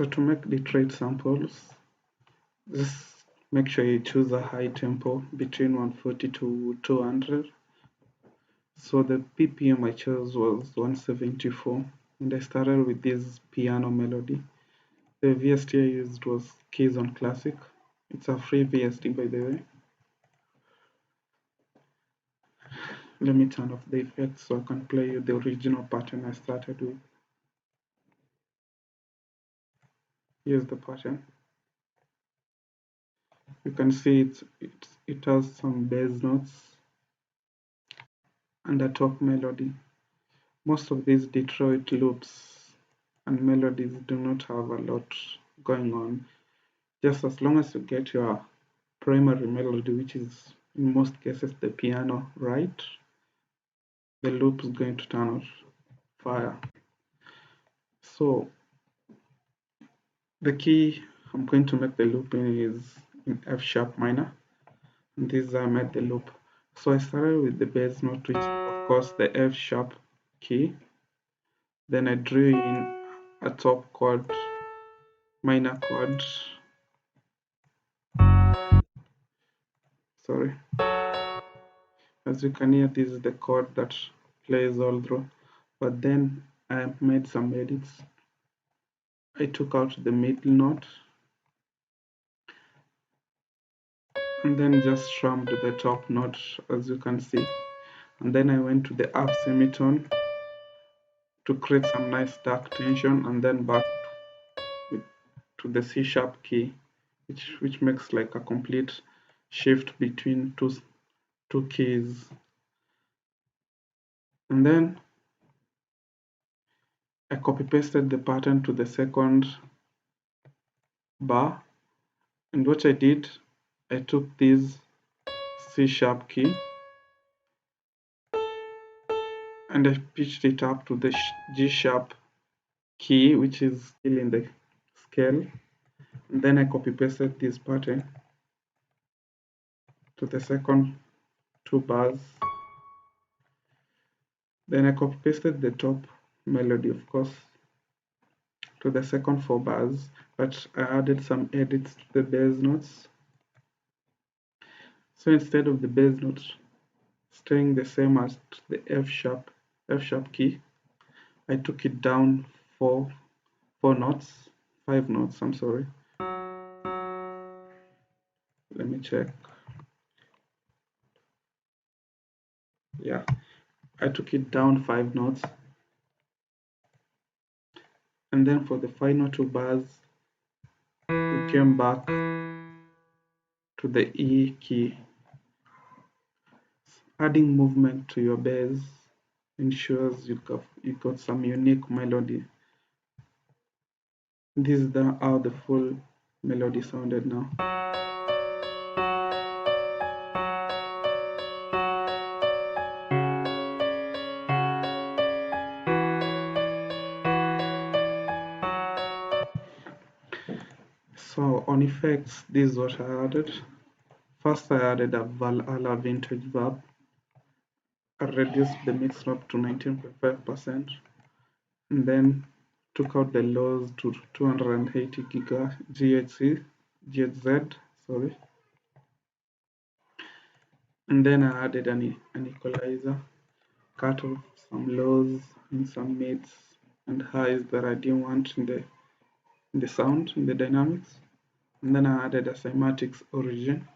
So to make the trade samples, just make sure you choose a high tempo between 140 to 200. So the BPM I chose was 174, and I started with this piano melody. The VST I used was Keys on Classic. It's a free VST, by the way. Let me turn off the effects so I can play you the original pattern I started with. Here's the pattern. You can see it has some bass notes and a top melody. Most of these Detroit loops and melodies do not have a lot going on. Just as long as you get your primary melody, which is in most cases the piano, right, the loop is going to turn out fire. So the key I'm going to make the loop in is in F sharp minor. And this is how I made the loop. So I started with the bass note, which is of course the F sharp key. Then I drew in a top chord, minor chord. Sorry. As you can hear, this is the chord that plays all through. But then I made some edits. I took out the middle note and then just strummed the top note, as you can see. And then I went to the half semitone to create some nice dark tension, and then back to the C sharp key, which makes like a complete shift between two keys. And then I copy pasted the pattern to the second bar, and what I did, I took this C sharp key and I pitched it up to the G sharp key, which is still in the scale. And then I copy pasted this pattern to the second two bars. Then I copy pasted the top melody, of course, to the second four bars, but I added some edits to the bass notes. So instead of the bass notes staying the same as the F sharp key, I took it down five notes, I'm sorry. Let me check. Yeah, I took it down 5 notes. And then for the final two bars, we came back to the E key. Adding movement to your bass ensures you got some unique melody. This is how the full melody sounded now. So on effects, this is what I added. First, I added a Valhalla vintage verb. I reduced the mix knob to 19.5%, and then took out the lows to 280 GHz, sorry. And then I added an equalizer, cut off some lows and some mids and highs that I didn't want in the sound, in the dynamics. And then I added a cymatics origin.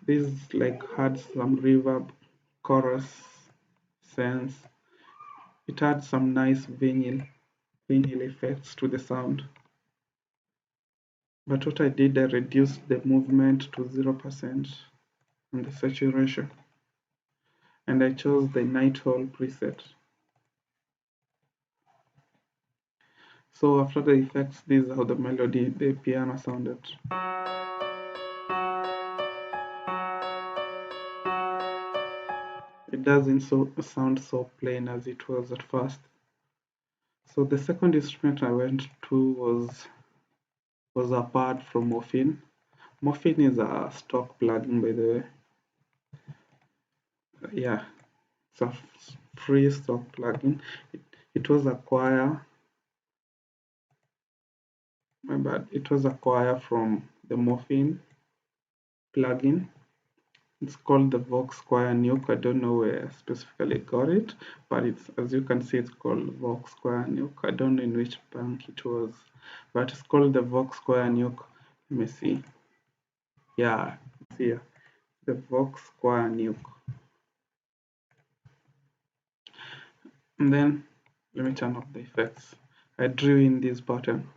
This like had some reverb, chorus, sense. It had some nice vinyl effects to the sound. But what I did, I reduced the movement to 0% and the saturation. And I chose the night hall preset. So after the effects, this is how the piano sounded. It doesn't sound so plain as it was at first. So the second instrument I went to was a pad from Morphine. Morphine is a stock plugin, by the way. Yeah, it's a free stock plugin. It was a choir My bad. It was a choir from the Morphine plugin. It's called the Vox Choir Nuke. I don't know where I specifically got it, but it's, as you can see, it's called Vox Choir Nuke. I don't know in which bank it was, but it's called the Vox Choir Nuke. Let me see. Yeah, it's here. The Vox Choir Nuke. And then let me turn off the effects. I drew in this button.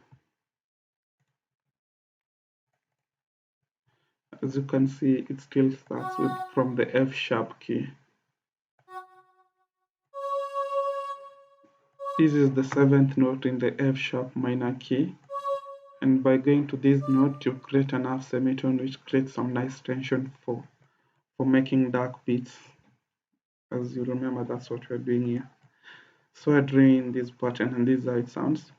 As you can see, it still starts with from the F sharp key. This is the 7th note in the F sharp minor key. And by going to this note, you create an half semitone which creates some nice tension for making dark beats. As you remember, that's what we're doing here. So I drew in this button and this is how it sounds.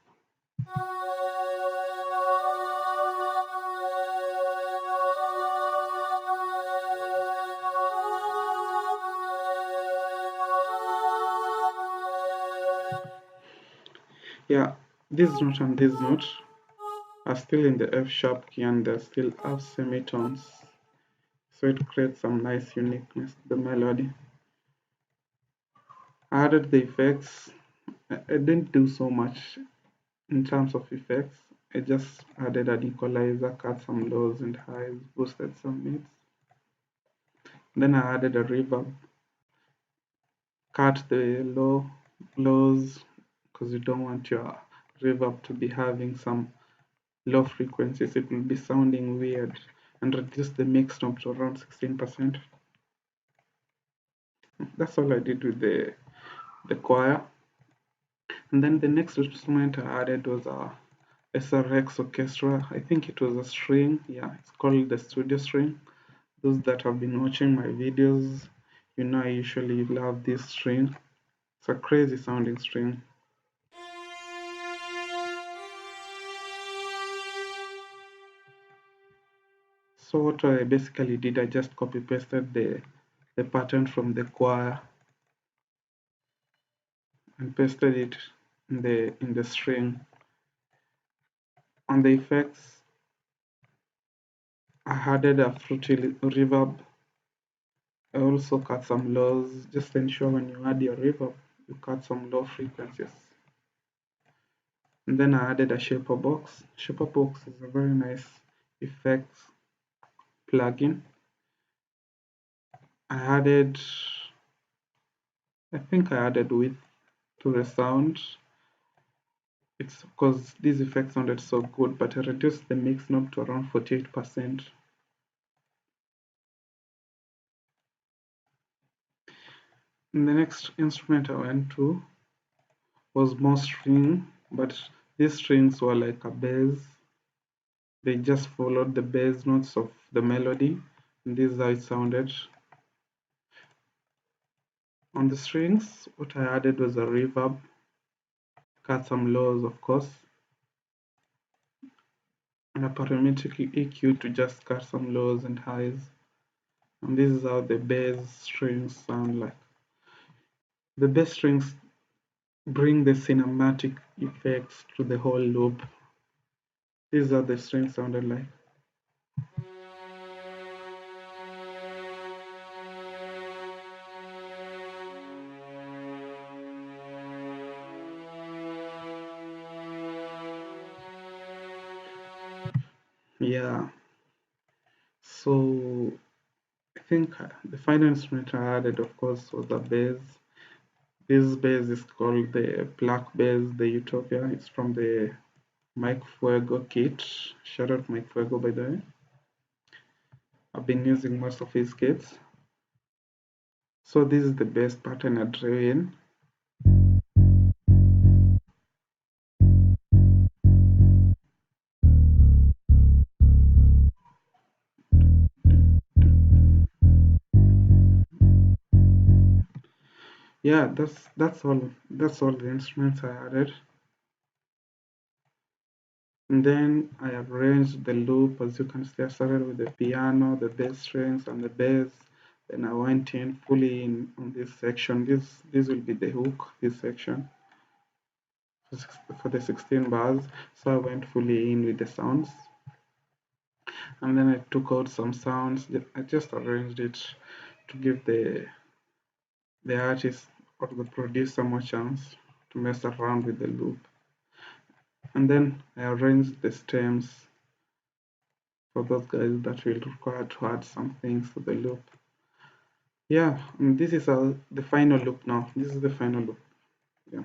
Yeah, this note and this note are still in the F sharp key and they're still half semitones. So it creates some nice uniqueness to the melody. I added the effects. I didn't do so much in terms of effects. I just added an equalizer, cut some lows and highs, boosted some mids. Then I added a reverb, cut the lows because you don't want your reverb to be having some low frequencies. It will be sounding weird, and reduce the mix knob to around 16%. That's all I did with the choir. And then the next instrument I added was a SRX orchestra. I think it was a string. Yeah, it's called the studio string. Those that have been watching my videos, you know I usually love this string. It's a crazy sounding string. So what I basically did, I just copy pasted the pattern from the choir and pasted it in the string. On the effects, I added a fruity reverb. I also cut some lows. Just ensure when you add your reverb, you cut some low frequencies. And then I added a shaper box. Shaper box is a very nice effects plugin. I think I added width to the sound. It's because these effects sounded so good, but I reduced the mix knob to around 48%. And the next instrument I went to was more string, but these strings were like a bass. They just followed the bass notes of the melody, and this is how it sounded. On the strings, what I added was a reverb, cut some lows of course, and a parametric EQ to just cut some lows and highs. And this is how the bass strings sound like. The bass strings bring the cinematic effects to the whole loop. These are the strings sounded like. Yeah. So I think the final instrument I added, of course, was the bass. This bass is called the Black Bass, the Utopia. It's from the Mike Fuego kit. Shout out Mike Fuego, by the way. I've been using most of his kits. So this is the bass pattern I drew in. Yeah, that's all the instruments I added. And then I arranged the loop. As you can see, I started with the piano, the bass strings, and the bass. Then I went in fully in on this section. This will be the hook, this section. for the 16 bars. So I went fully in with the sounds, and then I took out some sounds. I just arranged it to give the artist or the producer more chance to mess around with the loop. And then I arranged the stems for those guys that will require to add some things to the loop. Yeah, and this is the final loop now. This is the final loop. Yeah.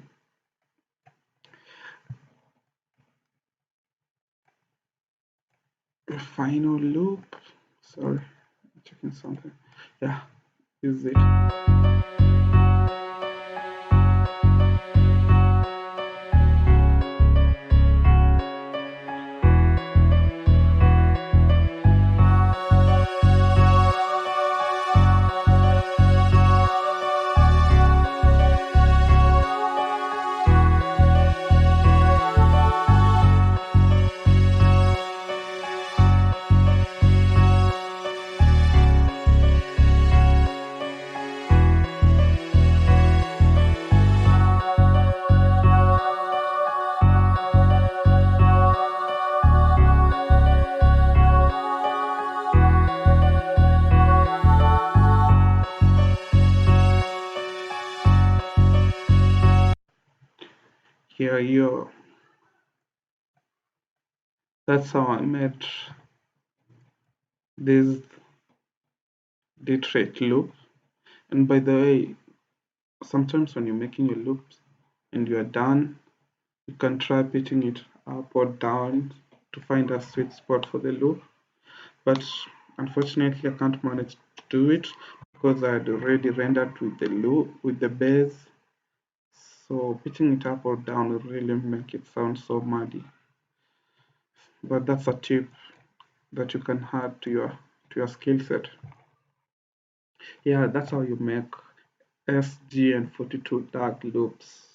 The final loop. Sorry, I'm checking something. Yeah, this is it. Here you. That's how I made this Detroit loop. And by the way, sometimes when you're making your loops and you are done, you can try pitching it up or down to find a sweet spot for the loop. But unfortunately, I can't manage to do it because I had already rendered with the loop with the bass. So pitching it up or down will really make it sound so muddy. But that's a tip that you can add to your skill set. Yeah, that's how you make SG and 42 Dugg loops.